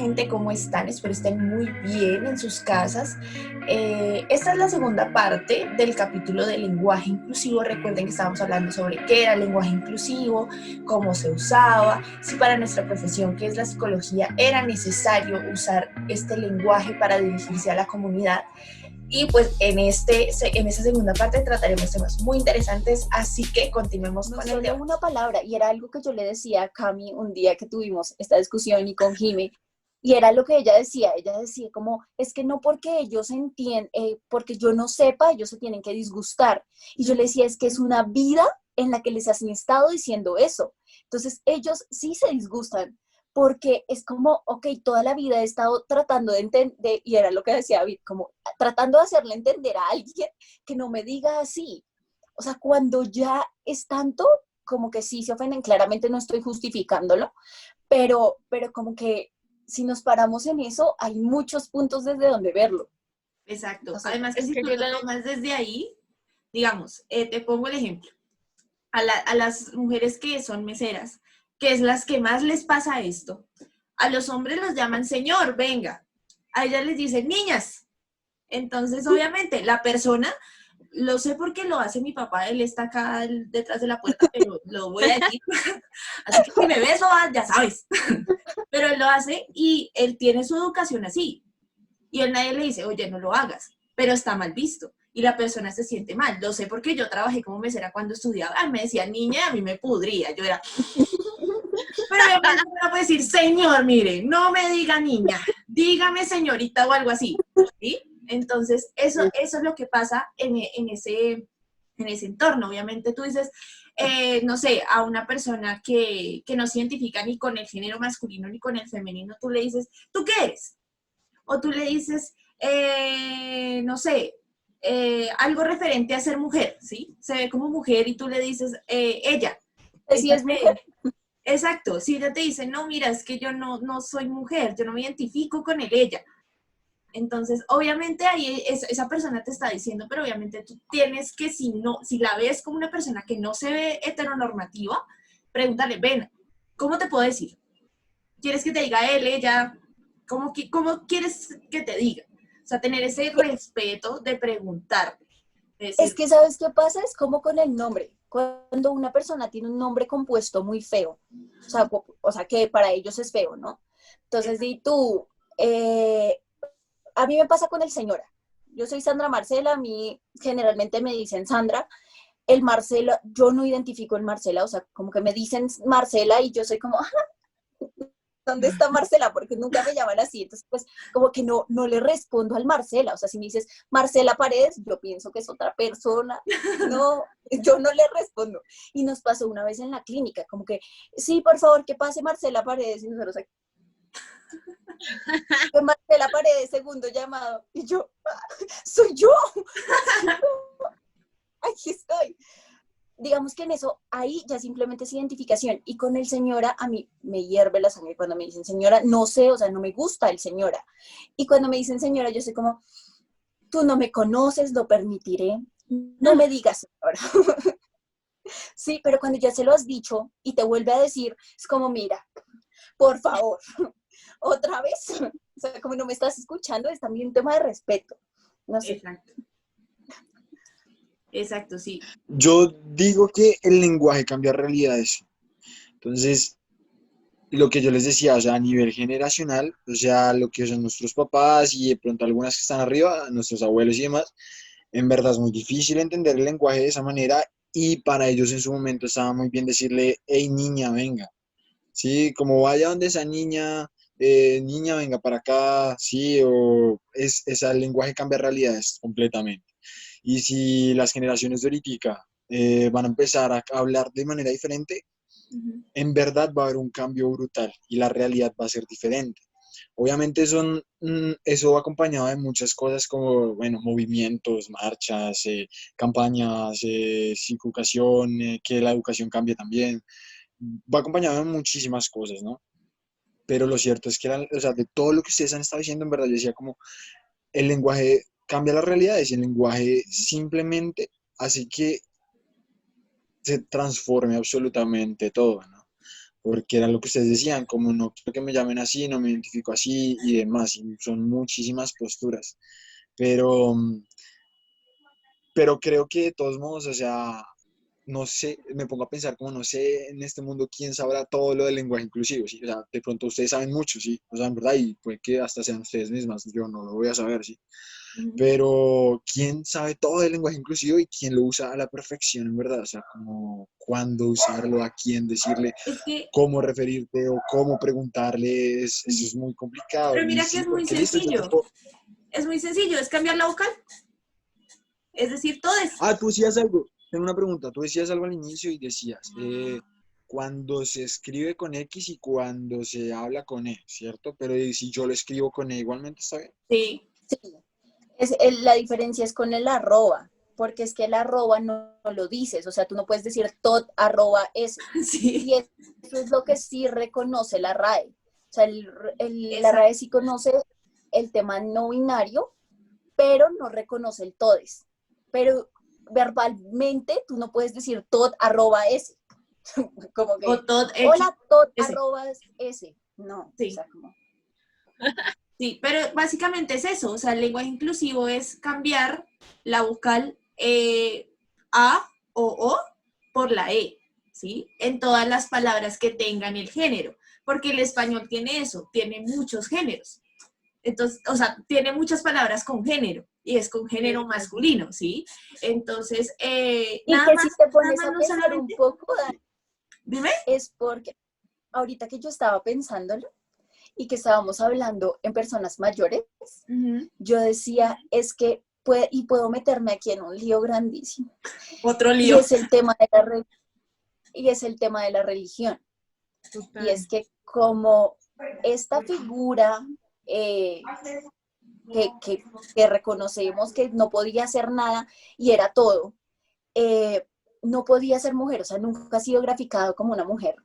gente? ¿Cómo están? Espero estén muy bien en sus casas. Esta es la segunda parte del capítulo de lenguaje inclusivo. Recuerden que estábamos hablando sobre qué era el lenguaje inclusivo, cómo se usaba, si para nuestra profesión, que es la psicología, era necesario usar este lenguaje para dirigirse a la comunidad. Y pues en esta segunda parte trataremos temas muy interesantes, así que continuemos No con el solo debate. una palabra, y era algo que yo le decía a Cami un día que tuvimos esta discusión y con Jime, y era lo que ella decía como, es que no porque ellos entienden, porque yo no sepa, ellos se tienen que disgustar. Y yo le decía, es que es una vida en la que les han estado diciendo eso. Entonces ellos sí se disgustan, porque es como, ok, toda la vida he estado tratando de entender, y era lo que decía David, como tratando de hacerle entender a alguien que no me diga así. O sea, cuando ya es tanto, como que sí se ofenden, claramente no estoy justificándolo, pero como que si nos paramos en eso, hay muchos puntos desde donde verlo. Exacto. No sé. Además que Es si que tú yo lo la... tomas desde ahí, digamos, te pongo el ejemplo, a las mujeres que son meseras, que es las que más les pasa esto, a los hombres los llaman señor, venga, a ellas les dicen niñas. Entonces, obviamente, la persona, lo sé porque lo hace mi papá, él está acá detrás de la puerta, pero lo voy a decir. Así que si me ves, ya sabes. Pero él lo hace y él tiene su educación así. Y él nadie le dice, oye, no lo hagas, pero está mal visto. Y la persona se siente mal. Lo sé porque yo trabajé como mesera cuando estudiaba. Me decía niña y a mí me pudría. Yo era, pero obviamente no puedo decir, señor, mire, no me diga niña, dígame señorita o algo así. ¿Sí? Entonces, eso es lo que pasa en ese entorno. Obviamente tú dices, no sé, a una persona que no se identifica ni con el género masculino ni con el femenino, tú le dices, ¿tú qué eres? O tú le dices, no sé, algo referente a ser mujer, ¿sí? Se ve como mujer y tú le dices, ella. Si es mujer, Exacto, si ella te dice, no, mira, es que yo no soy mujer, yo no me identifico con el ella. Entonces, obviamente ahí esa persona te está diciendo, pero obviamente tú tienes que, si la ves como una persona que no se ve heteronormativa, pregúntale, ven, ¿cómo te puedo decir? ¿Quieres que te diga él, ella? ¿Cómo quieres que te diga? O sea, tener ese respeto de preguntar. Es es decir, que ¿sabes qué pasa? Es como con el nombre. Cuando una persona tiene un nombre compuesto muy feo, o sea que para ellos es feo, ¿no? Entonces, di tú, a mí me pasa con el señora. Yo soy Sandra Marcela, a mí generalmente me dicen Sandra. El Marcela, yo no identifico el Marcela, o sea, como que me dicen Marcela y yo soy como, ¿dónde está Marcela? Porque nunca me llaman así. Entonces, pues, como que no le respondo al Marcela. O sea, si me dices Marcela Paredes, yo pienso que es otra persona. No, yo no le respondo. Y nos pasó una vez en la clínica, como que, sí, por favor, que pase Marcela Paredes. Y nosotros aquí, que Marcela Paredes, segundo llamado. Y yo, soy yo. Sí, aquí estoy. Digamos que en eso, ahí ya simplemente es identificación. Y con el señora, a mí me hierve la sangre cuando me dicen señora, no sé, o sea, no me gusta el señora. Y cuando me dicen señora, yo soy como, tú no me conoces, lo permitiré. No me digas señora. Sí, pero cuando ya se lo has dicho y te vuelve a decir, es como, mira, por favor, otra vez. O sea, como no me estás escuchando, es también un tema de respeto. No sé. exacto, exacto, sí. Yo digo que el lenguaje cambia realidades. Entonces, lo que yo les decía, o sea, a nivel generacional, o sea, lo que son nuestros papás y de pronto algunas que están arriba, nuestros abuelos y demás, en verdad es muy difícil entender el lenguaje de esa manera y para ellos en su momento estaba muy bien decirle, hey niña, venga, sí, como vaya donde esa niña, niña, venga para acá, sí, el lenguaje cambia realidades completamente. Y si las generaciones de ahorita van a empezar a hablar de manera diferente, Uh-huh. en verdad va a haber un cambio brutal y la realidad va a ser diferente. Obviamente eso va acompañado de muchas cosas como, bueno, movimientos, marchas, campañas, psicoeducación, que la educación cambie también. Va acompañado de muchísimas cosas, ¿no? Pero lo cierto es que, o sea, de todo lo que ustedes han estado diciendo, en verdad, yo decía como el lenguaje cambia las realidades y el lenguaje simplemente hace que se transforme absolutamente todo, ¿no? porque era lo que ustedes decían, como no quiero que me llamen así, no me identifico así y demás, y son muchísimas posturas, pero, pero creo que de todos modos, o sea, no sé, me pongo a pensar como no sé en este mundo quién sabrá todo lo del lenguaje inclusivo, ¿sí? O sea, de pronto ustedes saben mucho, ¿sí? O sea, en verdad, y puede que hasta sean ustedes mismas, yo no lo voy a saber, ¿sí? Ujú. Pero ¿quién sabe todo del lenguaje inclusivo y quién lo usa a la perfección, en verdad? O sea, como cuándo usarlo, a quién decirle, Es que, cómo referirte o cómo preguntarle, eso es muy complicado. pero Y mira que sí, es muy porque listo, yo te sencillo. puedo... Es muy sencillo, es cambiar la vocal. Es decir, todo es. Ah, tú decías algo, tengo una pregunta, tú decías algo al inicio y decías, cuando se escribe con X y cuando se habla con E, ¿cierto? Pero ¿y si yo lo escribo con E igualmente está bien? Sí, Sí, la diferencia es con el arroba, porque es que el arroba no lo dices, o sea, tú no puedes decir tot arroba s. sí, Y eso es lo que sí reconoce la RAE. O sea, la exacto. RAE sí conoce el tema no binario, pero no reconoce el todes. Pero verbalmente tú no puedes decir tot arroba s, como O que, todo X, hola tot S. arroba s. No, o Sí, sea, como... sí, pero básicamente es eso. O sea, el lenguaje inclusivo es cambiar la vocal A o O por la E, ¿sí? En todas las palabras que tengan el género. Porque el español tiene eso, tiene muchos géneros. Entonces, o sea, tiene muchas palabras con género y es con género masculino, ¿sí? Entonces, Y que si te nada pones más a no pensar un solamente, poco, dime. es porque ahorita que yo estaba pensándolo y que estábamos hablando en personas mayores, Ujú. yo decía, es que puedo meterme aquí en un lío grandísimo. Otro Y lío. es el tema de y es el tema de la religión. Y Total. es que como esta figura eh, que, que, que reconocemos que no podía hacer nada y era todo, no podía ser mujer, o sea, nunca ha sido graficado como una mujer.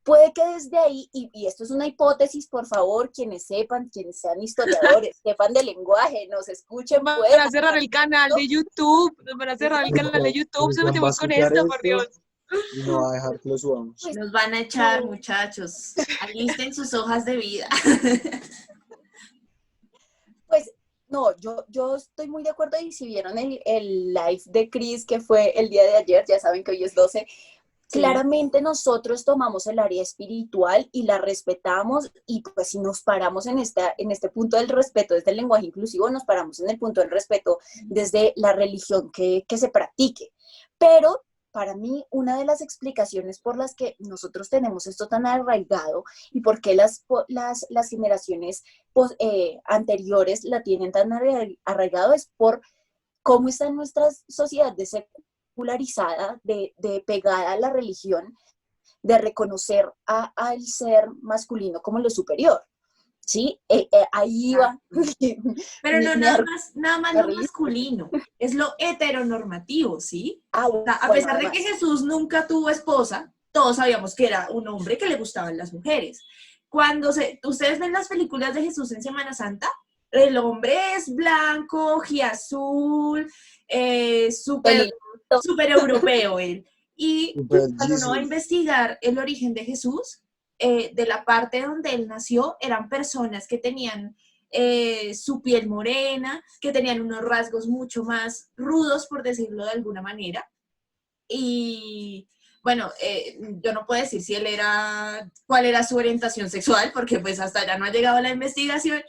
Puede que desde ahí, y esto es una hipótesis, por favor, quienes sepan, quienes sean historiadores, sepan de lenguaje, nos escuchen, Nos pueden van a cerrar el canal de YouTube, nos van a cerrar el canal de YouTube, se Cristian va a metemos con escuchar esto, por esto Dios. y no va a dejar que lo subamos. pues Nos van a echar, no, muchachos. Alisten sus hojas de vida. pues no, yo estoy muy de acuerdo y si vieron el live de Chris que fue el día de ayer, ya saben que hoy es 12. Sí. Claramente nosotros tomamos el área espiritual y la respetamos y pues si nos paramos en este punto del respeto desde el lenguaje inclusivo, nos paramos en el punto del respeto desde la religión que se practique. Pero para mí, una de las explicaciones por las que nosotros tenemos esto tan arraigado y por qué las generaciones anteriores la tienen tan arraigado es por cómo está nuestra sociedad de secularizada, de pegada a la religión, de reconocer al ser masculino como lo superior. ¿Sí? Ahí va Pero no mi nada más lo religión. masculino, es lo heteronormativo, ¿sí? Ah, O sea, a bueno, pesar de que además. Jesús nunca tuvo esposa, todos sabíamos que era un hombre que le gustaban las mujeres. Ustedes ven las películas de Jesús en Semana Santa, el hombre es blanco, azul, súper Pelito. súper europeo él. Y Super cuando uno va a Jesus. investigar el origen de Jesús, de la parte donde él nació, eran personas que tenían su piel morena, que tenían unos rasgos mucho más rudos, por decirlo de alguna manera. Y bueno, yo no puedo decir si él era, cuál era su orientación sexual, porque pues hasta allá no ha llegado la investigación,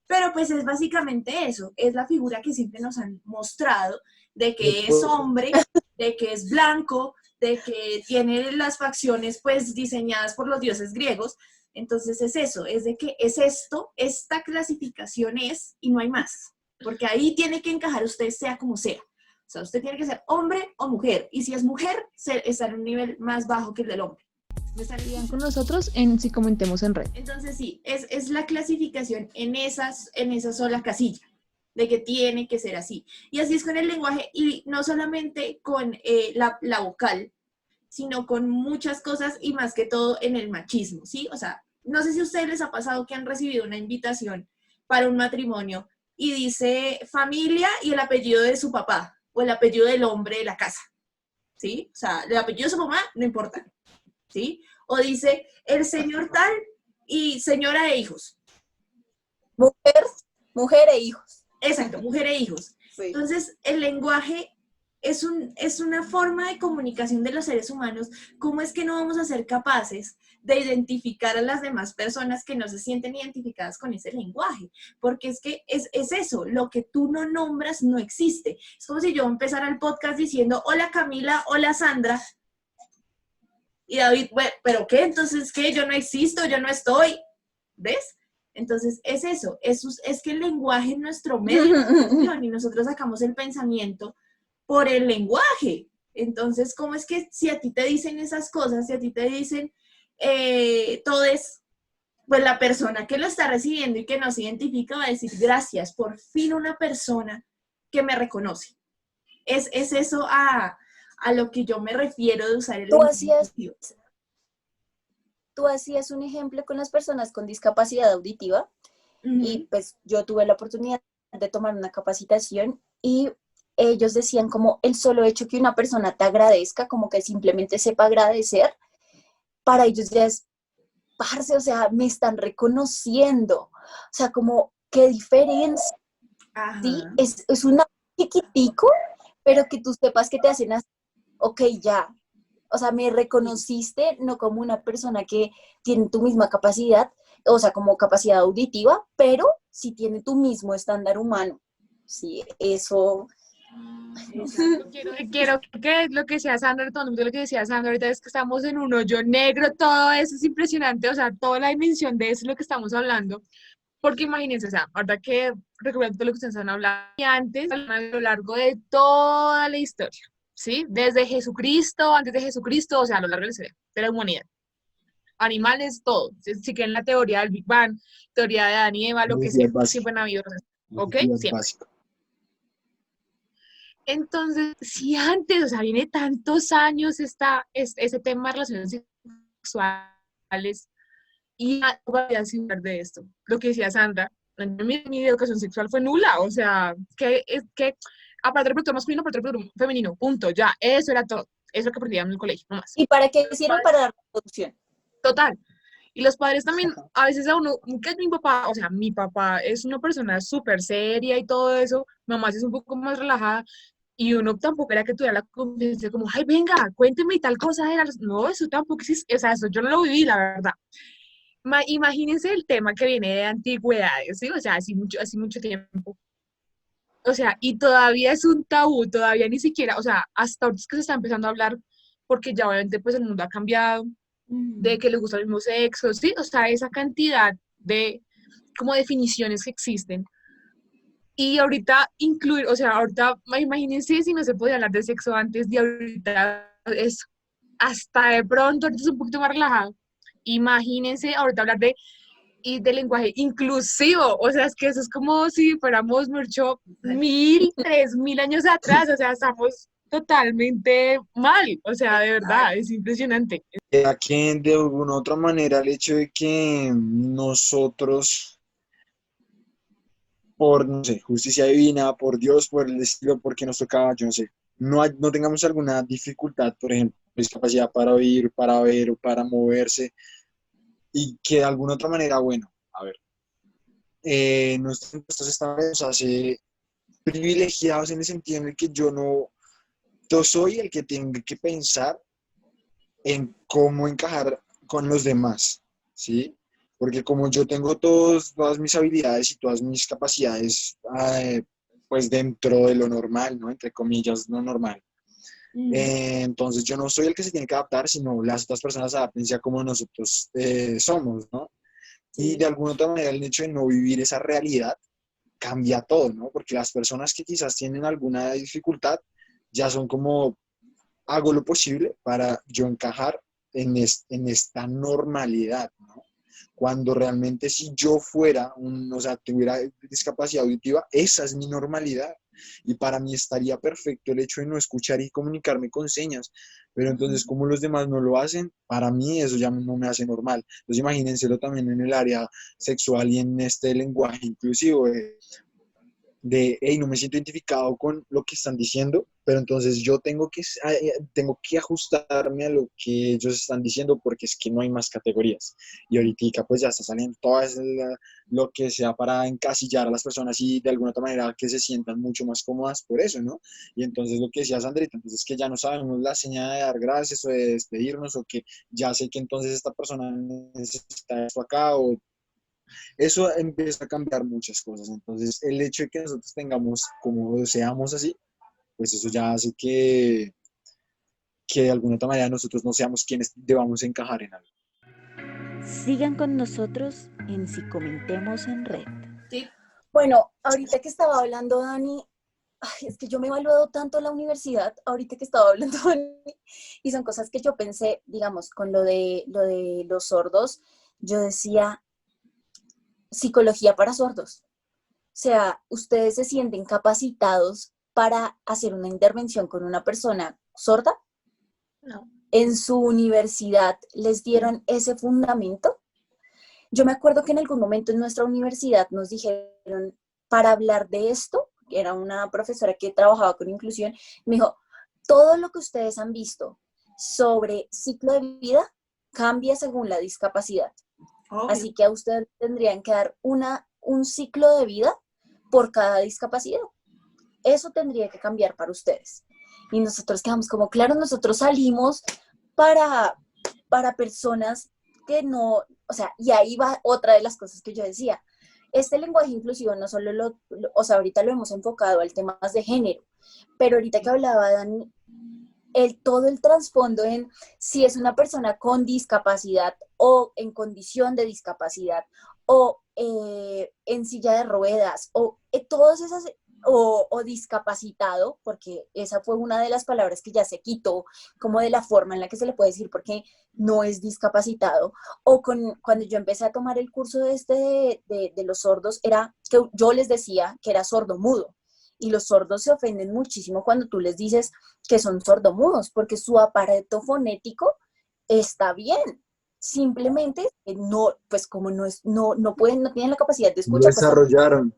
pero pues es básicamente eso, es la figura que siempre nos han mostrado de que es hombre, de que es blanco, de que tiene las facciones pues diseñadas por los dioses griegos. Entonces es eso, es de que es esto, esta clasificación es y no hay más, porque ahí tiene que encajar usted sea como sea. O sea, usted tiene que ser hombre o mujer, y si es mujer, está en un nivel más bajo que el del hombre. Estarían con nosotros en Si Comentemos en Red. Entonces sí, es la clasificación en esa sola casilla, de que tiene que ser así. Y así es con el lenguaje, y no solamente con la vocal, sino con muchas cosas y más que todo en el machismo, ¿sí? O sea, no sé si a ustedes les ha pasado que han recibido una invitación para un matrimonio y dice familia y el apellido de su papá o el apellido del hombre de la casa, ¿sí? O sea, el apellido de su mamá no importa, ¿sí? o dice el señor tal y señora e hijos. Mujer e hijos. Exacto, mujer e hijos. Sí. Entonces, el lenguaje es una forma de comunicación de los seres humanos. ¿Cómo es que no vamos a ser capaces de identificar a las demás personas que no se sienten identificadas con ese lenguaje? Porque es que es eso, lo que tú no nombras no existe. Es como si yo empezara el podcast diciendo, hola Camila, hola Sandra. Y David, bueno, ¿pero qué? Entonces, ¿qué? Yo no existo, yo no estoy. ¿Ves? Entonces, es eso, es que el lenguaje es nuestro medio de expresión y nosotros sacamos el pensamiento por el lenguaje. Entonces, ¿cómo es que si a ti te dicen esas cosas, si a ti te dicen todo es, pues la persona que lo está recibiendo y que nos identifica va a decir, gracias, por fin una persona que me reconoce. Es eso a lo que yo me refiero de usar el lenguaje inclusivo. Tú hacías un ejemplo con las personas con discapacidad auditiva y pues yo tuve la oportunidad de tomar una capacitación y ellos decían como el solo hecho que una persona te agradezca, como que simplemente sepa agradecer, para ellos ya es, parce, o sea, me están reconociendo, o sea, como qué diferencia, ¿sí? Es una chiquitico, pero que tú sepas que te hacen así, ok, ya. O sea, me reconociste no como una persona que tiene tu misma capacidad, o sea, como capacidad auditiva, pero sí tiene tu mismo estándar humano. Sí, eso. Quiero que lo que decía Sandra, todo el mundo lo que decía Sandra ahorita es que estamos en un hoyo negro, todo eso es impresionante, o sea, toda la dimensión de eso es lo que estamos hablando. Porque imagínense, o sea, ahorita que recuerdo todo lo que ustedes han hablado y antes, a lo largo de toda la historia, ¿sí? Desde Jesucristo, antes de Jesucristo, o sea, a lo largo de la historia, de la humanidad. Animales, todo. Si quieren la teoría del Big Bang, teoría de Adán y Eva, lo que sea, siempre han habido, ¿ok? Siempre. Entonces, si antes, o sea, viene tantos años ese tema de relaciones sexuales y todavía sin hablar de esto, lo que decía Sandra, mi educación sexual fue nula, o sea, que aparte del producto masculino, aparte del producto femenino, punto, ya, eso era todo, eso que aprendíamos en el colegio, no más. ¿Y para qué hicieron? Para la reproducción. Total. Y los padres también, a veces a uno, que es mi papá, o sea, mi papá es una persona súper seria y todo eso, mamá sí es un poco más relajada, y uno tampoco era que tuviera la confianza como, ay, venga, cuénteme tal cosa. No, eso tampoco existe, o sea, eso yo no lo viví, la verdad. Imagínense el tema que viene de antigüedades, ¿sí? O sea, hace mucho tiempo. O sea, y todavía es un tabú, todavía ni siquiera, o sea, hasta ahorita es que se está empezando a hablar, porque ya obviamente pues el mundo ha cambiado, de que les gusta el mismo sexo, ¿sí? O sea, esa cantidad de como definiciones que existen. Y ahorita incluir, o sea, ahorita imagínense si no se podía hablar de sexo antes de ahorita, es hasta de pronto, ahorita es un poquito más relajado. Imagínense ahorita hablar de lenguaje inclusivo, o sea, es que eso es como si fuéramos mucho 1000, 3000 años atrás, o sea, estamos totalmente mal, o sea, de verdad, es impresionante. Que de alguna otra manera el hecho de que nosotros, por, no sé, justicia divina, por Dios, por el estilo, porque nos tocaba, yo no sé, no tengamos alguna dificultad, por ejemplo, discapacidad para oír, para ver o para moverse, y que de alguna otra manera, bueno, a ver, nuestros impuestos nos hace privilegiados en el sentido en el que yo soy el que tengo que pensar en cómo encajar con los demás, ¿sí? Porque como yo tengo todas mis habilidades y todas mis capacidades, pues dentro de lo normal, ¿no? Entre comillas, lo normal. Entonces yo no soy el que se tiene que adaptar, sino las otras personas adaptense a como nosotros somos, ¿no? Y de alguna otra manera el hecho de no vivir esa realidad cambia todo, ¿no? Porque las personas que quizás tienen alguna dificultad ya son como, hago lo posible para yo encajar en esta normalidad, ¿no? Cuando realmente si yo fuera, o sea, tuviera discapacidad auditiva, esa es mi normalidad. Y para mí estaría perfecto el hecho de no escuchar y comunicarme con señas. Pero entonces, como los demás no lo hacen, para mí eso ya no me hace normal. Entonces, imagínenselo también en el área sexual y en este lenguaje inclusivo. hey, no me siento identificado con lo que están diciendo, pero entonces yo tengo que ajustarme a lo que ellos están diciendo porque es que no hay más categorías. Y ahorita pues ya está saliendo lo que sea para encasillar a las personas y de alguna otra manera que se sientan mucho más cómodas por eso, ¿no? Y entonces lo que decía Sandrita, entonces que ya no sabemos la señal de dar gracias o de despedirnos o que ya sé que entonces esta persona necesita esto acá o eso empieza a cambiar muchas cosas. Entonces, el hecho de que nosotros tengamos, como seamos así, pues eso ya hace que de alguna otra manera nosotros no seamos quienes debamos encajar en algo. Sigan con nosotros en Si Comentemos en Red. Sí. Bueno, ahorita que estaba hablando Dani, ay, es que yo me he evaluado tanto en la universidad, ahorita que estaba hablando Dani, y son cosas que yo pensé, digamos, con lo de los sordos, yo decía, psicología para sordos. O sea, ustedes se sienten capacitados para hacer una intervención con una persona sorda. No. ¿En su universidad les dieron ese fundamento? Yo me acuerdo que en algún momento en nuestra universidad nos dijeron, para hablar de esto, que era una profesora que trabajaba con inclusión, me dijo, todo lo que ustedes han visto sobre ciclo de vida cambia según la discapacidad. Obvio. Así que a ustedes tendrían que dar un ciclo de vida por cada discapacidad. Eso tendría que cambiar para ustedes. Y nosotros quedamos como, claro, nosotros salimos para personas que no, o sea, y ahí va otra de las cosas que yo decía. Este lenguaje inclusivo no solo o sea, ahorita lo hemos enfocado al tema más de género, pero ahorita que hablaba Dani, todo el trasfondo en si es una persona con discapacidad o en condición de discapacidad o en silla de ruedas o todas esas o discapacitado, porque esa fue una de las palabras que ya se quitó como de la forma en la que se le puede decir porque no es discapacitado, o cuando yo empecé a tomar el curso de los sordos, era que yo les decía que era sordomudo, y los sordos se ofenden muchísimo cuando tú les dices que son sordomudos, porque su aparato fonético está bien, simplemente no, pues como no pueden, no tienen la capacidad de Lo escuchar. desarrollaron.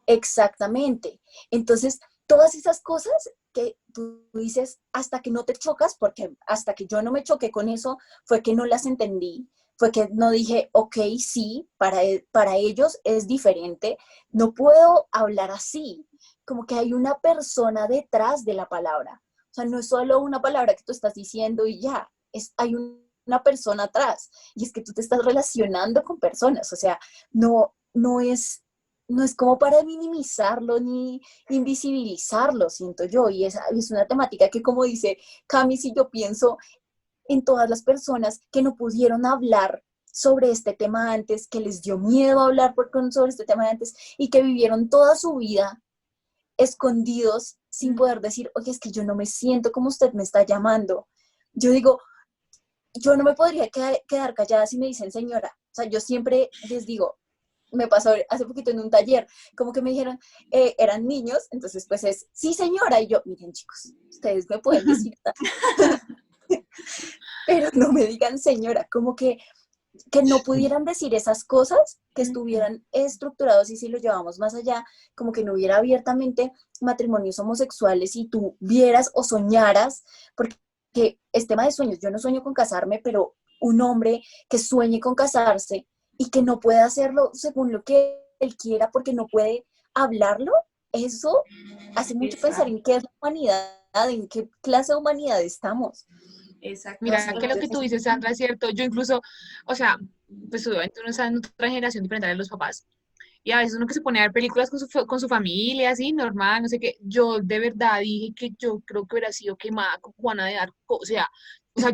Exactamente. Entonces, todas esas cosas que tú dices hasta que no te chocas, porque hasta que yo no me choqué con eso, fue que no las entendí, fue que no dije, ok, sí, para ellos es diferente, no puedo hablar así, como que hay una persona detrás de la palabra. O sea, no es solo una palabra que tú estás diciendo y ya, hay una persona atrás, y es que tú te estás relacionando con personas, o sea, no es como para minimizarlo ni invisibilizarlo, siento yo, y es una temática que, como dice Cami, si yo pienso en todas las personas que no pudieron hablar sobre este tema antes, que les dio miedo hablar sobre este tema antes y que vivieron toda su vida escondidos sin poder decir, oye, es que yo no me siento como usted me está llamando. Yo digo, yo no me podría quedar callada si me dicen señora. O sea, yo siempre les digo, me pasó hace poquito en un taller, como que me dijeron, eran niños, entonces pues es, sí señora, y yo, miren chicos, ustedes me pueden decir, pero no me digan señora, como que no pudieran decir esas cosas, que estuvieran estructurados, y si lo llevamos más allá, como que no hubiera abiertamente matrimonios homosexuales y tú vieras o soñaras, porque es tema de sueños, yo no sueño con casarme, pero un hombre que sueñe con casarse y que no pueda hacerlo según lo que él quiera porque no puede hablarlo, eso hace mucho pensar en qué es la humanidad, en qué clase de humanidad estamos. Exacto. Mira, que lo que tú dices, Sandra, es cierto. Yo incluso, o sea, pues obviamente uno está en otra generación diferente a los papás. Y a veces uno que se pone a ver películas con su familia, así, normal, no sé qué. Yo de verdad dije que yo creo que hubiera sido quemada con Juana de Arco. O sea,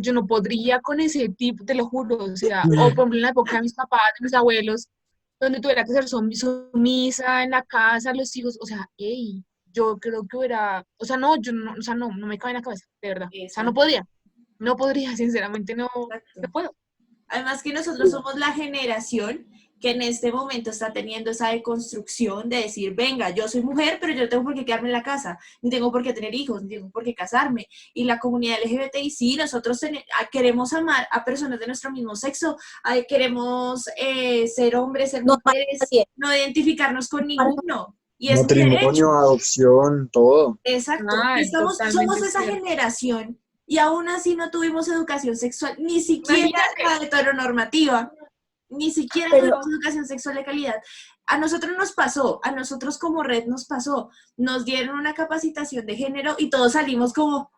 yo no podría con ese tipo, te lo juro. O sea, o por ejemplo en la época de mis papás, de mis abuelos, donde tuviera que ser sumisa en la casa, los hijos. O sea, hey, yo creo que hubiera, o sea, no, yo no, o sea, no me cabe en la cabeza, de verdad. O sea, no podría. No podría, sinceramente, no puedo. Además que nosotros somos la generación que en este momento está teniendo esa deconstrucción de decir, venga, yo soy mujer, pero yo no tengo por qué quedarme en la casa, ni tengo por qué tener hijos, ni tengo por qué casarme. Y la comunidad LGBTI, sí, nosotros queremos amar a personas de nuestro mismo sexo, queremos ser hombres, ser mujeres, no identificarnos con ninguno. Y es un derecho. Matrimonio, adopción, todo. Exacto. Ah, Y es somos totalmente esa cierto. generación y aún así no tuvimos educación sexual, ni siquiera Imagínate. la heteronormativa, ni siquiera Pero tuvimos educación sexual de calidad. A nosotros nos pasó, a nosotros como red nos pasó, nos dieron una capacitación de género y todos salimos como,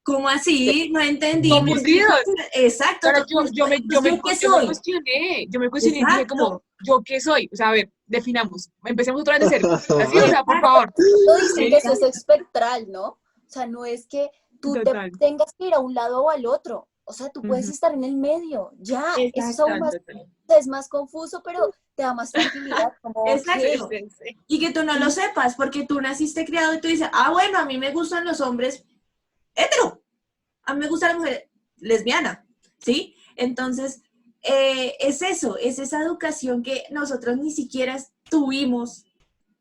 ¿cómo así? No entendí. Confundidos. Exacto. Claro, Pues, ¿yo qué soy? yo me cuestioné y dije como, Exacto. ¿yo qué soy? O sea, a ver, definamos, empecemos otra vez de cero. Así, o sea, por Exacto. favor. no dicen que eso es Exacto. espectral, ¿no? O sea, no es que tú te Total. tengas que ir a un lado o al otro. O sea, tú puedes Ujú. estar en el medio. Ya, eso es aún Exacto. más, Total. es más confuso, pero te da más tranquilidad. Como, ok, Sí, Exacto. sí, sí. Y que tú no lo sepas, porque tú naciste criado y tú dices, ah, bueno, a mí me gustan los hombres hetero, a mí me gusta la mujer lesbiana, ¿sí? Entonces, es eso, es esa educación que nosotros ni siquiera tuvimos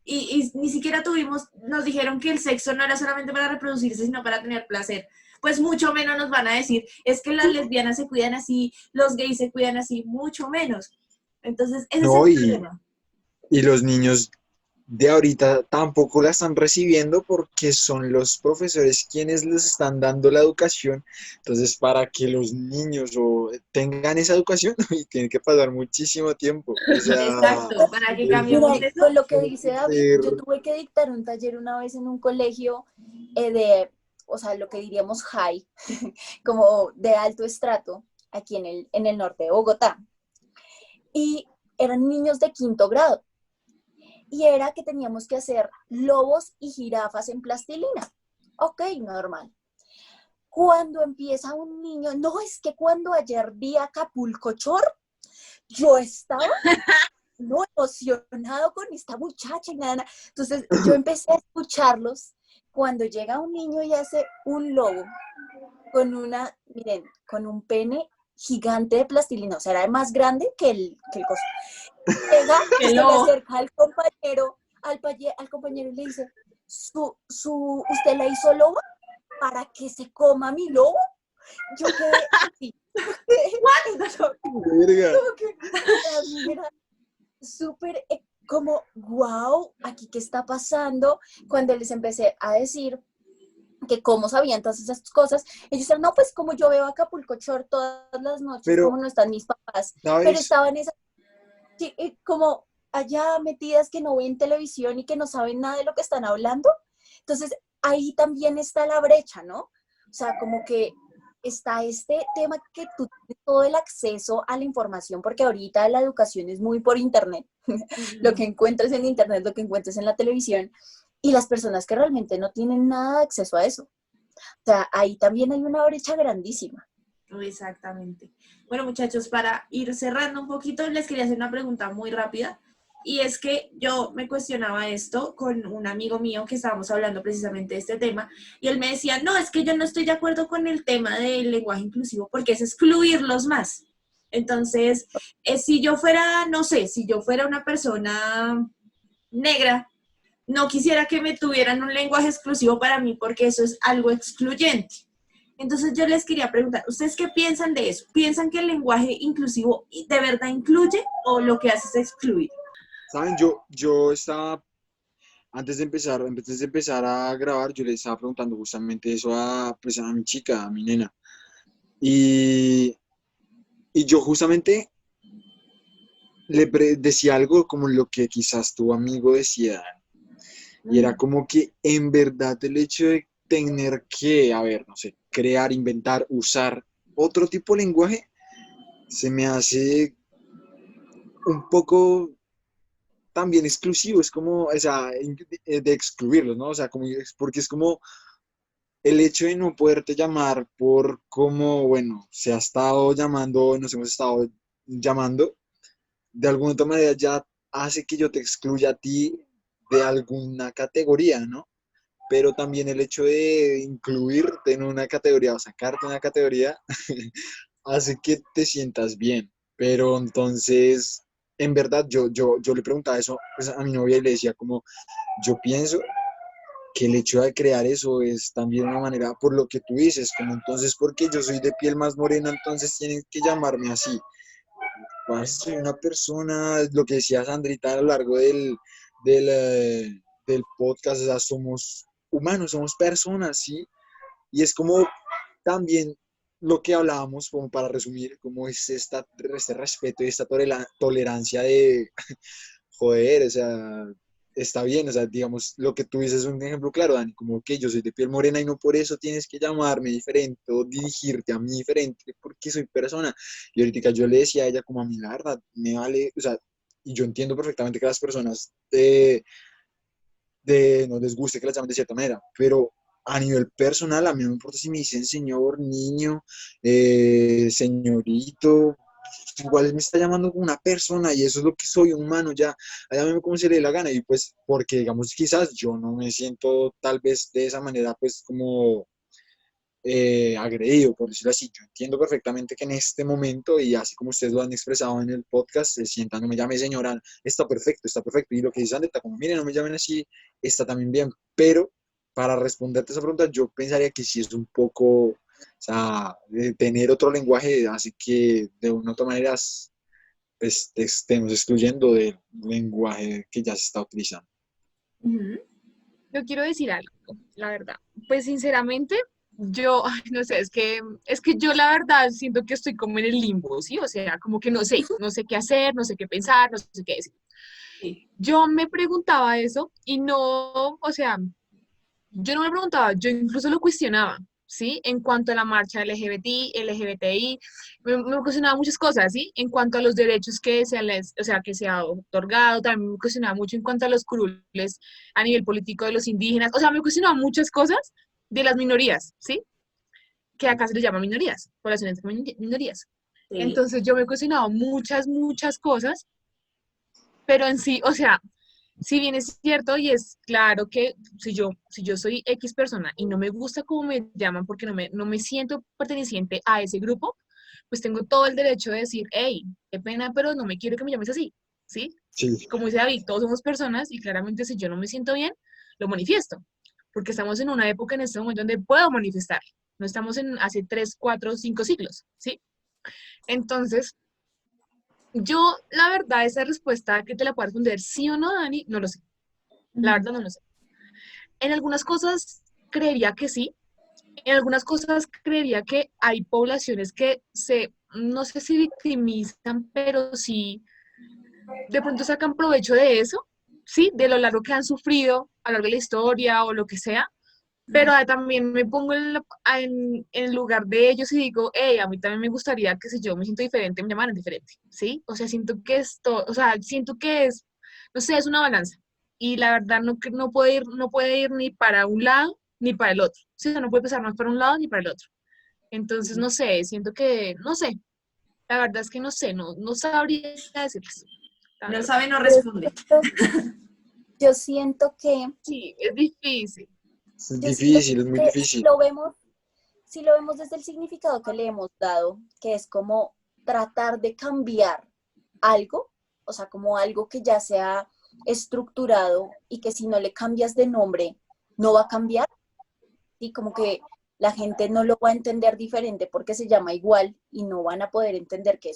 y ni siquiera tuvimos, nos dijeron que el sexo no era solamente para reproducirse, sino para tener placer. Pues mucho menos nos van a decir, es que las lesbianas se cuidan así, los gays se cuidan así, mucho menos. Entonces, ese es el No, problema. y los niños de ahorita tampoco la están recibiendo porque son los profesores quienes les están dando la educación. Entonces, para que los niños tengan esa educación, y tiene que pasar muchísimo tiempo. O sea, Exacto, para que mira, cambiemos eso. con lo que tiene dice que David, ser, yo tuve que dictar un taller una vez en un colegio o sea, lo que diríamos high, como de alto estrato, aquí en el norte de Bogotá. Y eran niños de quinto grado. Y era que teníamos que hacer lobos y jirafas en plastilina. Ok, normal. Cuando empieza un niño, no, es que cuando ayer vi a Acapulco Shore, yo estaba no emocionado con esta muchacha y nada, nada. Entonces yo empecé a escucharlos cuando llega un niño y hace un lobo con miren, con un pene gigante de plastilina, o sea, era más grande que el coso. Llega y se le Hello. acerca al compañero y le dice, ¿usted la hizo loba para que se coma mi lobo? Yo quedé así. verga. Como que para mí era súper como, wow, aquí qué está pasando. Cuando les empecé a decir que cómo sabían todas esas cosas, ellos decían, no, pues como yo veo Acapulco Shore todas las noches, como Pero, no están mis papás, pero ¿sabes? estaban esas, como allá metidas que no ven televisión y que no saben nada de lo que están hablando. Entonces, ahí también está la brecha, ¿no? O sea, como que está este tema que tú tienes todo el acceso a la información, porque ahorita la educación es muy por internet. Lo que encuentres en internet, lo que encuentres en la televisión, y las personas que realmente no tienen nada de acceso a eso. O sea, ahí también hay una brecha grandísima. Exactamente. Bueno, muchachos, para ir cerrando un poquito, les quería hacer una pregunta muy rápida. Y es que yo me cuestionaba esto con un amigo mío que estábamos hablando precisamente de este tema, y él me decía, no, es que yo no estoy de acuerdo con el tema del lenguaje inclusivo porque es excluirlos más. Entonces, si yo fuera, no sé, si yo fuera una persona negra, no quisiera que me tuvieran un lenguaje exclusivo para mí porque eso es algo excluyente. Entonces yo les quería preguntar, ¿ustedes qué piensan de eso? ¿Piensan que el lenguaje inclusivo de verdad incluye o lo que hace es excluir? ¿Saben? Yo estaba, antes de empezar a grabar, yo le estaba preguntando justamente eso pues, a mi chica, a mi nena. Y, y yo justamente decía algo como lo que quizás tu amigo decía, y era como que en verdad el hecho de tener que, a ver, no sé, crear, inventar, usar otro tipo de lenguaje, se me hace un poco también exclusivo, es como, o sea, de excluirlos, ¿no? O sea, como, porque es como el hecho de no poderte llamar por cómo, bueno, se ha estado llamando, nos hemos estado llamando, de alguna otra manera ya hace que yo te excluya a ti de alguna categoría, ¿no? Pero también el hecho de incluirte en una categoría o sacarte una categoría hace que te sientas bien. Pero entonces, en verdad, yo le preguntaba eso pues, a mi novia y le decía como, yo pienso que el hecho de crear eso es también una manera, por lo que tú dices, como entonces, porque yo soy de piel más morena, entonces tienen que llamarme así. Pues soy una persona, lo que decía Sandrita a lo largo del, del podcast, o sea, somos humanos, somos personas, ¿sí? Y es como también lo que hablábamos, como para resumir, como es este respeto y esta tolerancia de, joder, o sea, está bien, o sea, digamos, lo que tú dices es un ejemplo claro, Dani, como que yo soy de piel morena y no por eso tienes que llamarme diferente o dirigirte a mí diferente, porque soy persona. Y ahorita yo le decía a ella como a mí, la verdad, me vale, o sea, y yo entiendo perfectamente que las personas no les guste que las llamen de cierta manera, pero a nivel personal, a mí no me importa si me dicen señor, niño, señorito, igual me está llamando como una persona y eso es lo que soy, un humano, ya, allá mismo como se le dé la gana y pues porque digamos quizás yo no me siento tal vez de esa manera pues como agredido, por decirlo así. Yo entiendo perfectamente que en este momento, y así como ustedes lo han expresado en el podcast, se sientan, no me llame señora, está perfecto. Y lo que dice Andeta, como miren, no me llamen así, está también bien. Pero para responderte esa pregunta, yo pensaría que sí es un poco, o sea, de tener otro lenguaje, así que de una u otra manera pues, te estemos excluyendo del lenguaje que ya se está utilizando. Ujú. Yo quiero decir algo, la verdad. Pues sinceramente, yo, ay, no sé, es que yo la verdad siento que estoy como en el limbo, ¿sí? O sea, como que no sé qué hacer, no sé qué pensar, no sé qué decir. Sí. Yo me preguntaba eso y no, o sea, yo no me preguntaba, yo incluso lo cuestionaba, ¿sí? En cuanto a la marcha LGBTI, me cuestionaba muchas cosas, ¿sí? En cuanto a los derechos que o sea, que se ha otorgado, también me cuestionaba mucho en cuanto a los curules a nivel político de los indígenas, o sea, me cuestionaba muchas cosas de las minorías, ¿sí? Que acá se les llama minorías, poblaciones de minorías. Sí. Entonces yo me he cuestionado muchas cosas, pero en sí, o sea, si bien es cierto y es claro que si yo soy X persona y no me gusta cómo me llaman porque no me siento perteneciente a ese grupo, pues tengo todo el derecho de decir, hey, qué pena, pero no me quiero que me llames así, ¿sí? Sí, Como dice David, todos somos personas y claramente si yo no me siento bien, lo manifiesto, porque estamos en una época en este momento donde puedo manifestar, no estamos en hace 3, 4, 5 siglos, ¿sí? Entonces, yo, la verdad, esa respuesta que te la puedo responder sí o no, Dani, no lo sé. La Ujú. verdad no lo sé. En algunas cosas creería que sí, en algunas cosas creería que hay poblaciones que no sé si victimizan, pero sí de pronto sacan provecho de eso, sí, de lo largo que han sufrido a lo largo de la historia o lo que sea, pero también me pongo en el lugar de ellos y digo, hey, a mí también me gustaría que si yo me siento diferente, me llamaran diferente, ¿sí? O sea, siento que es, no sé, es una balanza. Y la verdad no puede ir ni para un lado ni para el otro. ¿Sí? O sea, no puede pesar más para un lado ni para el otro. Entonces, no sé, siento que, no sé, la verdad es que no sé, no sabría decirles, la No verdad. sabe, no Pero responde. yo siento que, Sí, es difícil. es yo siento difícil, es muy que difícil. si lo vemos desde el significado que le hemos dado, que es como tratar de cambiar algo, o sea, como algo que ya sea estructurado y que si no le cambias de nombre, no va a cambiar, y como que la gente no lo va a entender diferente porque se llama igual y no van a poder entender que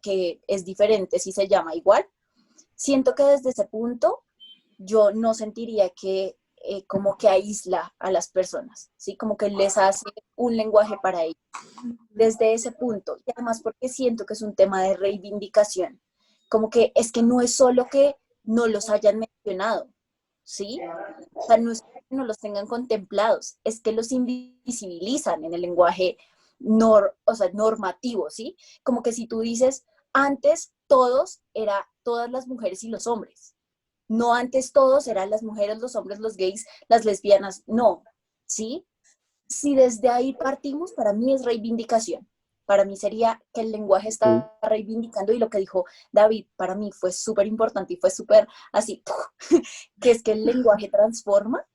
que es diferente si se llama igual. Siento que desde ese punto yo no sentiría que como que aísla a las personas, ¿sí? Como que les hace un lenguaje para ellos. Desde ese punto, y además porque siento que es un tema de reivindicación, como que es que no es solo que no los hayan mencionado, ¿sí? O sea, no es que no los tengan contemplados, es que los invisibilizan en el lenguaje o sea, normativo, ¿sí? Como que si tú dices, antes todos era todas las mujeres y los hombres, no antes todos eran las mujeres, los hombres, los gays, las lesbianas, no, ¿sí? Si desde ahí partimos, para mí es reivindicación. Para mí sería que el lenguaje Ok. está reivindicando y lo que dijo David para mí fue súper importante y fue súper así, que es que el lenguaje transforma.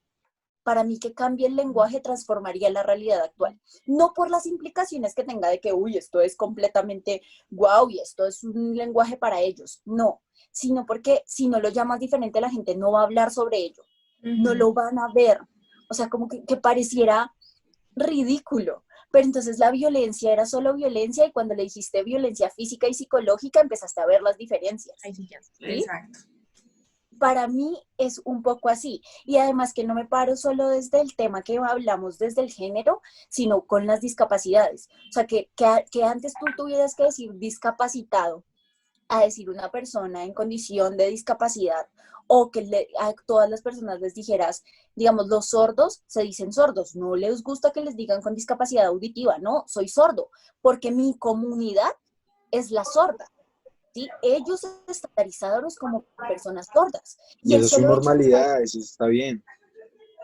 Para mí que cambie el lenguaje transformaría la realidad actual. No por las implicaciones que tenga de que, uy, esto es completamente guau y esto es un lenguaje para ellos. No, sino porque si no lo llamas diferente, la gente no va a hablar sobre ello. No Ujú. lo van a ver. O sea, como que pareciera ridículo. Pero entonces la violencia era solo violencia y cuando le dijiste violencia física y psicológica empezaste a ver las diferencias, Ahí sí ya. ¿sí? Exacto. Para mí es un poco así. Y además que no me paro solo desde el tema que hablamos desde el género, sino con las discapacidades. O sea, que antes tú tuvieras que decir discapacitado a decir una persona en condición de discapacidad, o que a todas las personas les dijeras, digamos, los sordos se dicen sordos, no les gusta que les digan con discapacidad auditiva, no, soy sordo, porque mi comunidad es la sorda. ¿Sí? Ellos estandarizados como personas sordas. Y Y eso es su normalidad, eso está bien.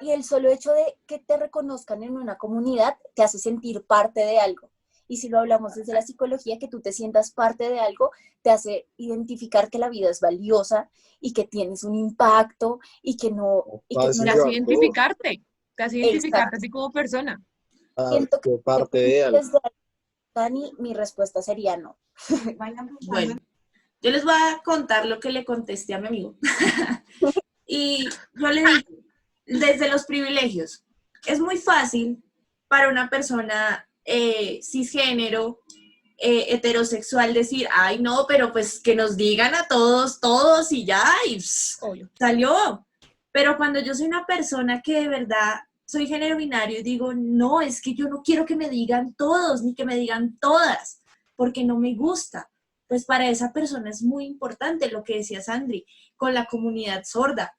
el solo hecho de que te reconozcan en una comunidad te hace sentir parte de algo. Y si lo hablamos desde la psicología, que tú te sientas parte de algo, te hace identificar que la vida es valiosa y que tienes un impacto y que no... Y que Fácil Te no hace llevar todo. identificarte a ti como persona. siento que Ser parte de algo. desde Dani, mi respuesta sería no. Bueno, yo les voy a contar lo que le contesté a mi amigo. Y yo le dije, desde los privilegios, es muy fácil para una persona cisgénero, heterosexual decir, ay no, pero pues que nos digan a todos y ya, y Obvio. salió. Pero cuando yo soy una persona que de verdad soy género binario y digo, no, es que yo no quiero que me digan todos ni que me digan todas, porque no me gusta. Pues para esa persona es muy importante lo que decía Sandri, con la comunidad sorda.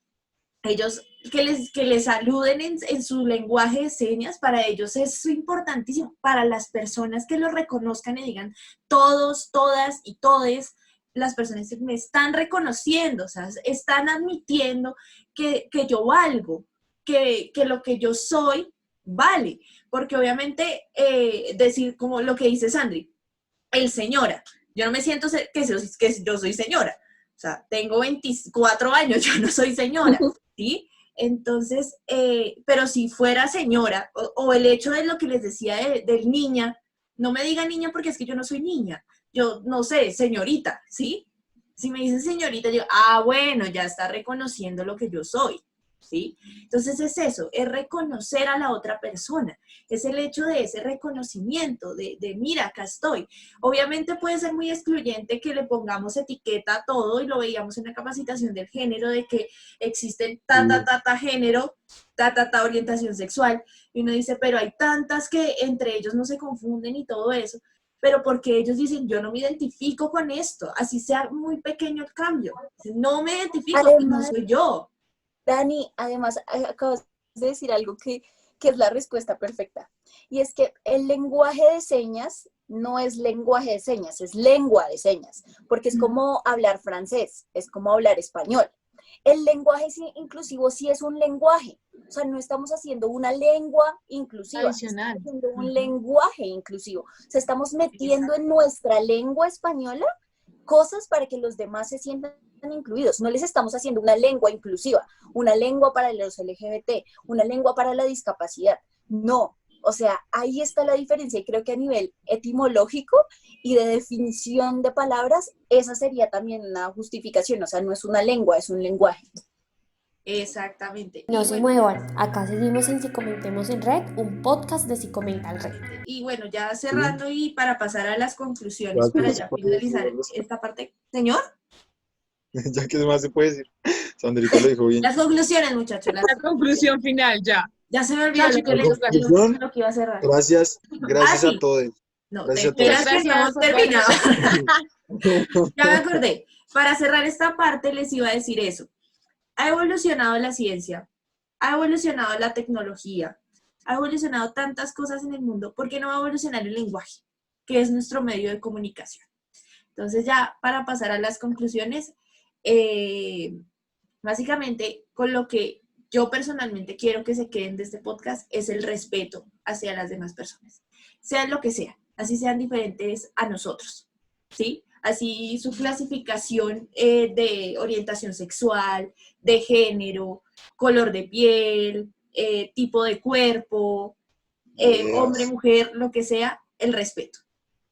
Ellos que les saluden en su lenguaje de señas, para ellos es importantísimo. Para las personas que lo reconozcan y digan todos, todas y todes, las personas que me están reconociendo, o sea, están admitiendo que yo valgo, que lo que yo soy vale. Porque obviamente decir como lo que dice Sandri, el señora, yo no me siento que yo soy señora. O sea, tengo 24 años, yo no soy señora. ¿Sí? Entonces, pero si fuera señora, o el hecho de lo que les decía del niña, no me diga niña porque es que yo no soy niña, yo no sé, señorita, ¿sí? Si me dicen señorita, yo, bueno, ya está reconociendo lo que yo soy, ¿sí? Entonces es eso, es reconocer a la otra persona, es el hecho de ese reconocimiento, de mira, acá estoy. Obviamente puede ser muy excluyente que le pongamos etiqueta a todo, y lo veíamos en la capacitación del género, de que existen género, orientación sexual, y uno dice, pero hay tantas que entre ellos no se confunden y todo eso, pero porque ellos dicen, yo no me identifico con esto, así sea muy pequeño el cambio, no me identifico y no Además, soy yo. Dani, además, acabas de decir algo que es la respuesta perfecta. Y es que el lenguaje de señas no es lenguaje de señas, es lengua de señas, porque es como hablar francés, es como hablar español. El lenguaje inclusivo sí es un lenguaje, o sea, no estamos haciendo una lengua inclusiva, Adicional. estamos haciendo un lenguaje inclusivo. O sea, estamos metiendo en nuestra lengua española cosas para que los demás se sientan incluidos. No les estamos haciendo una lengua inclusiva, una lengua para los LGBT, una lengua para la discapacidad. No, o sea, ahí está la diferencia, y creo que a nivel etimológico y de definición de palabras, esa sería también una justificación. O sea, no es una lengua, es un lenguaje. Exactamente. No Y se bueno, muevan, acá seguimos en Si Comentemos en Red, un podcast de Si Comenta en Red. y bueno, ya cerrando y para pasar a las conclusiones, Ya que para no se ya puede finalizar decir, esta parte. Señor, ya que más se puede decir. Sandrita lo dijo bien. las conclusiones, muchachos. La conclusión final, ya. Ya se me olvidó Chao, lo chicos, que, muchas gracias. lo que iba a cerrar. Gracias Ah, a sí. todos. No, Gracias a espera todos. que no hemos Gracias, terminado. Ya me acordé. Para cerrar esta parte les iba a decir eso. Ha evolucionado la ciencia, ha evolucionado la tecnología, ha evolucionado tantas cosas en el mundo. ¿Por qué no va a evolucionar el lenguaje, que es nuestro medio de comunicación? Entonces ya para pasar a las conclusiones, básicamente con lo que yo personalmente quiero que se queden de este podcast es el respeto hacia las demás personas, sean lo que sea, así sean diferentes a nosotros, ¿sí? Así su clasificación de orientación sexual, de género, color de piel, tipo de cuerpo, hombre, mujer, lo que sea, el respeto.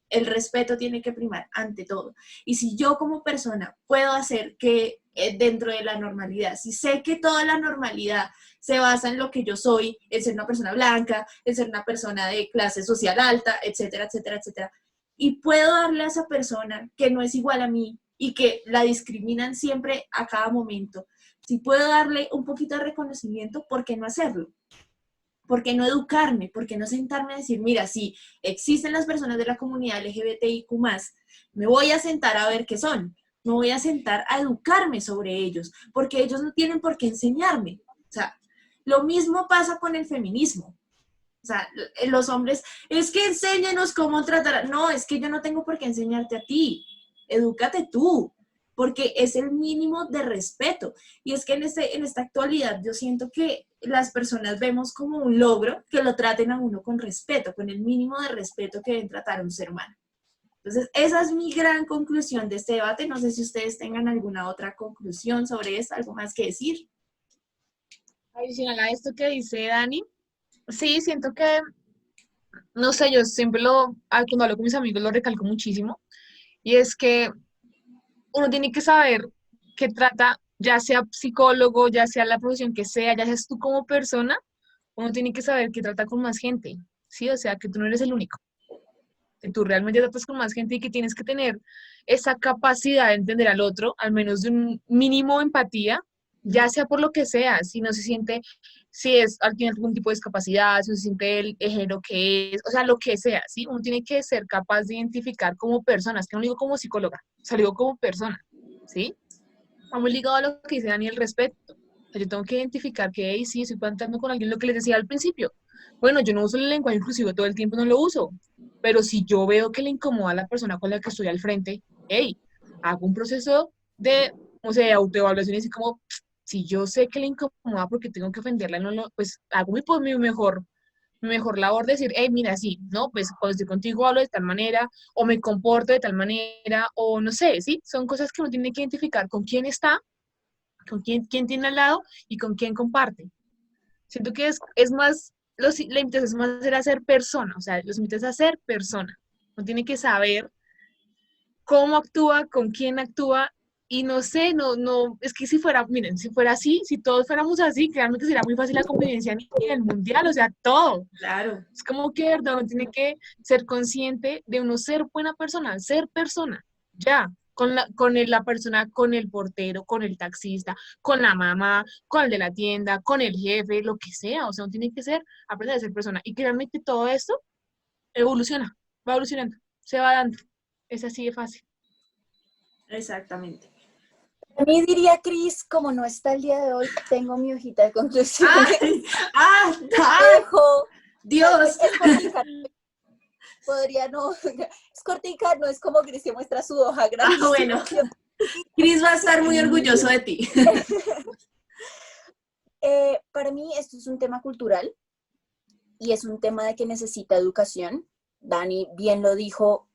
El respeto tiene que primar ante todo. Y si yo como persona puedo hacer que dentro de la normalidad, si sé que toda la normalidad se basa en lo que yo soy, en ser una persona blanca, en ser una persona de clase social alta, etcétera, etcétera, etcétera, y puedo darle a esa persona que no es igual a mí y que la discriminan siempre a cada momento, si puedo darle un poquito de reconocimiento, ¿por qué no hacerlo? ¿Por qué no educarme? ¿Por qué no sentarme a decir, mira, si existen las personas de la comunidad LGBTIQ+, me voy a sentar a ver qué son, me voy a sentar a educarme sobre ellos, porque ellos no tienen por qué enseñarme. O sea, lo mismo pasa con el feminismo. O sea, los hombres, es que enséñanos cómo tratar. No, es que yo no tengo por qué enseñarte a ti. Edúcate tú, porque es el mínimo de respeto. Y es que en esta actualidad yo siento que las personas vemos como un logro que lo traten a uno con respeto, con el mínimo de respeto que deben tratar a un ser humano. Entonces, esa es mi gran conclusión de este debate. No sé si ustedes tengan alguna otra conclusión sobre esto, algo más que decir. Adicional a esto que dice Dani, sí, siento que, no sé, yo siempre cuando hablo con mis amigos lo recalco muchísimo, y es que uno tiene que saber qué trata, ya sea psicólogo, ya sea la profesión que sea, ya seas tú como persona, uno tiene que saber que trata con más gente, ¿sí? O sea, que tú no eres el único, que tú realmente tratas con más gente y que tienes que tener esa capacidad de entender al otro, al menos de un mínimo de empatía, ya sea por lo que sea, si no se siente, si tiene algún tipo de discapacidad, si no se siente el género que es, o sea, lo que sea, ¿sí? Uno tiene que ser capaz de identificar como personas, que no lo digo como psicóloga, o sea, lo digo como persona, ¿sí? Está muy ligado a lo que dice Dani, el respeto. O sea, yo tengo que identificar que, hey, sí, estoy plantando con alguien, lo que les decía al principio. Bueno, yo no uso el lenguaje inclusivo todo el tiempo, no lo uso, pero si yo veo que le incomoda a la persona con la que estoy al frente, hey, hago un proceso de, o sea, autoevaluación y así como, si yo sé que le incomoda porque tengo que ofenderla, pues hago mi mejor labor de decir, hey, mira, sí, ¿no? Pues cuando estoy contigo hablo de tal manera, o me comporto de tal manera, o no sé, ¿sí? Son cosas que uno tiene que identificar con quién está, con quién tiene al lado y con quién comparte. Siento que es más, la invitación es más a ser persona, o sea, los invitas a ser persona. Uno tiene que saber cómo actúa, con quién actúa, y no sé, es que si fuera, miren, si fuera así, si todos fuéramos así, realmente sería muy fácil la convivencia a nivel mundial, o sea, todo. Claro. Es como que, de verdad, uno tiene que ser consciente de uno ser buena persona, ser persona, ya, la persona, con el portero, con el taxista, con la mamá, con el de la tienda, con el jefe, lo que sea, o sea, uno tiene que aprender a ser persona, y créanme que todo esto evoluciona, va evolucionando, se va dando, es así de fácil. Exactamente. A mí diría Cris, como no está el día de hoy, tengo mi hojita de conclusiones. Dejo. Dios. Es cortica. Podría no. Es cortica, no es como Cris que muestra su hoja grande. Bueno. Cris va a estar muy orgulloso de ti. Para mí esto es un tema cultural y es un tema de que necesita educación. Dani bien lo dijo,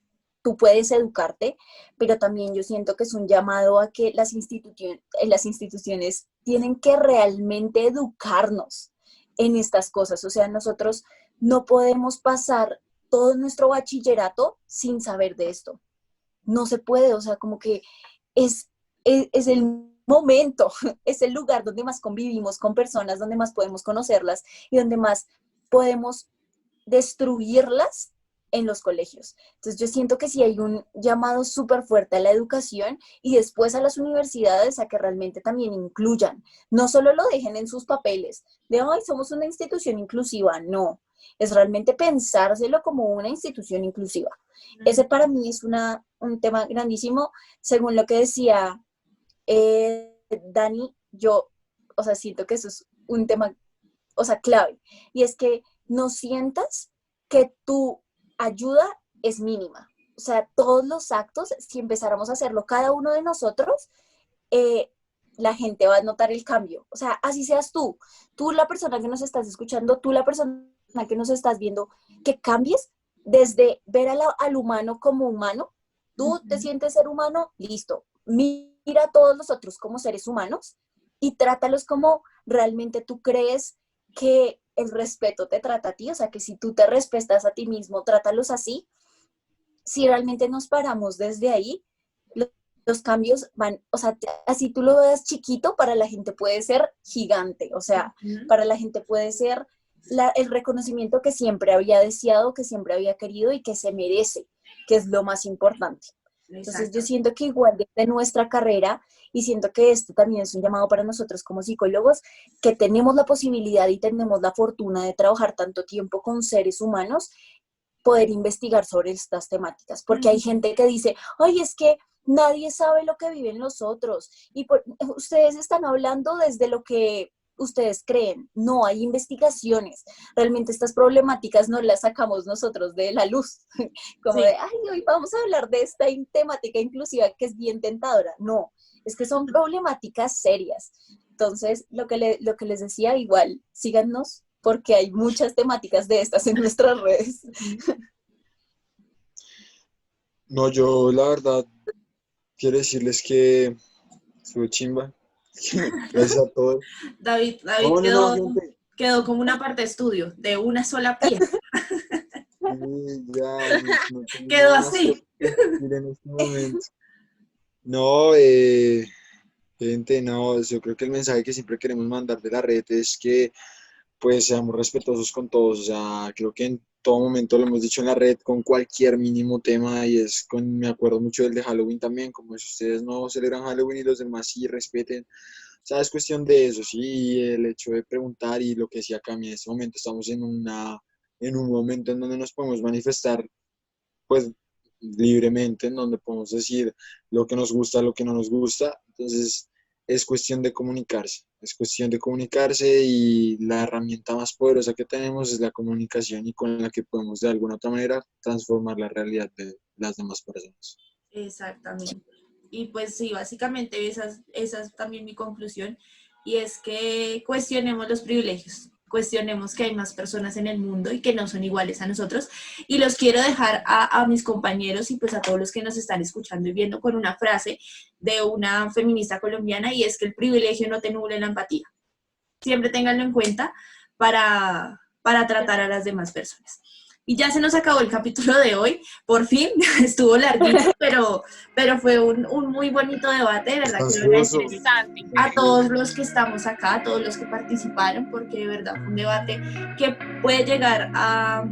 tú puedes educarte, pero también yo siento que es un llamado a que las instituciones tienen que realmente educarnos en estas cosas. O sea, nosotros no podemos pasar todo nuestro bachillerato sin saber de esto. No se puede, o sea, como que es el momento, es el lugar donde más convivimos con personas, donde más podemos conocerlas y donde más podemos destruirlas en los colegios. Entonces yo siento que sí hay un llamado súper fuerte a la educación y después a las universidades a que realmente también incluyan, no solo lo dejen en sus papeles de, ay, somos una institución inclusiva, no, es realmente pensárselo como una institución inclusiva. Ese para mí es un tema grandísimo, según lo que decía Dani, yo, o sea, siento que eso es un tema, o sea, clave, y es que no sientas que tu ayuda es mínima. O sea, todos los actos, si empezáramos a hacerlo cada uno de nosotros, la gente va a notar el cambio. O sea, así seas tú la persona que nos estás escuchando, tú la persona que nos estás viendo, que cambies desde ver al humano como humano. Tú te sientes ser humano, listo. Mira a todos los otros como seres humanos y trátalos como realmente tú crees que el respeto te trata a ti, o sea, que si tú te respetas a ti mismo, trátalos así. Si realmente nos paramos desde ahí, los cambios van, o sea, así tú lo ves chiquito, para la gente puede ser gigante, o sea, para la gente puede ser el reconocimiento que siempre había deseado, que siempre había querido y que se merece, que es lo más importante. Entonces yo Exacto. siento que igual desde nuestra carrera, y siento que esto también es un llamado para nosotros como psicólogos, que tenemos la posibilidad y tenemos la fortuna de trabajar tanto tiempo con seres humanos, poder investigar sobre estas temáticas, porque hay Ujú. gente que dice, ay, es que nadie sabe lo que viven los otros, y ustedes están hablando desde lo que ustedes creen, no hay investigaciones, realmente estas problemáticas no las sacamos nosotros de la luz, como de, Sí, ay, hoy vamos a hablar de esta temática inclusiva que es bien tentadora, no, es que son problemáticas serias. Entonces, lo que les decía, igual, síganos, porque hay muchas temáticas de estas en nuestras redes. No, yo la verdad quiero decirles que estuvo chimba. Gracias a todos. David No, no, no, quedó, gente. quedó como una parte de estudio, de una sola pieza. Sí, ya no tengo Quedó nada más que así. decir en este momento. No, gente, no, yo creo que el mensaje que siempre queremos mandar de la red es que pues seamos respetuosos con todos, o sea, creo que en todo momento lo hemos dicho en la red con cualquier mínimo tema y me acuerdo mucho del de Halloween también, como si ustedes no celebran Halloween y los demás sí respeten, o sea, es cuestión de eso, sí, el hecho de preguntar y lo que decía Cami, en este momento estamos en un momento en donde nos podemos manifestar pues libremente, en donde podemos decir lo que nos gusta, lo que no nos gusta. Entonces, es cuestión de comunicarse y la herramienta más poderosa que tenemos es la comunicación y con la que podemos de alguna otra manera transformar la realidad de las demás personas. Exactamente. Y pues sí, básicamente esa es también mi conclusión, y es que cuestionemos los privilegios, cuestionemos que hay más personas en el mundo y que no son iguales a nosotros. Y los quiero dejar a mis compañeros y pues a todos los que nos están escuchando y viendo con una frase de una feminista colombiana, y es que el privilegio no te nuble la empatía. Siempre ténganlo en cuenta para tratar a las demás personas. Y ya se nos acabó el capítulo de hoy, por fin, estuvo larguito, pero fue un muy bonito debate, de verdad quiero Ansioso. agradecerles a todos los que estamos acá, a todos los que participaron, porque de verdad fue un debate que puede llegar a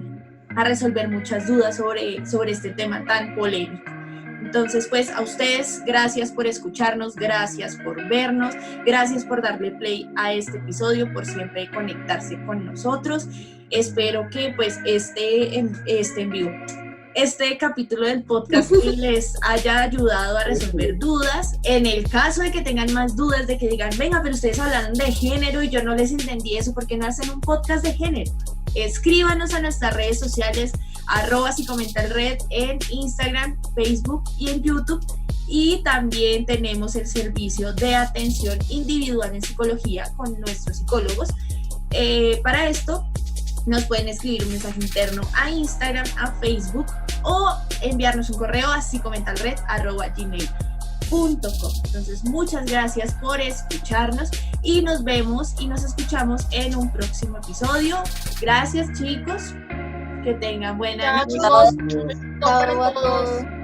resolver muchas dudas sobre este tema tan polémico. Entonces, pues a ustedes, gracias por escucharnos, gracias por vernos, gracias por darle play a este episodio, por siempre conectarse con nosotros. Espero que pues este capítulo del podcast les haya ayudado a resolver dudas. En el caso de que tengan más dudas, de que digan, venga, pero ustedes hablaron de género y yo no les entendí eso, ¿por qué no hacen un podcast de género? Escríbanos a nuestras redes sociales, @sicomentalred en Instagram, Facebook y en YouTube. Y también tenemos el servicio de atención individual en psicología con nuestros psicólogos. Para esto nos pueden escribir un mensaje interno a Instagram, a Facebook, o enviarnos un correo a sicomentalred@gmail.com. Entonces, muchas gracias por escucharnos y nos vemos y nos escuchamos en un próximo episodio. Gracias, chicos. Que tengan buena Ya, noche. chicos, Gracias. un besito para Chao a todos. todos.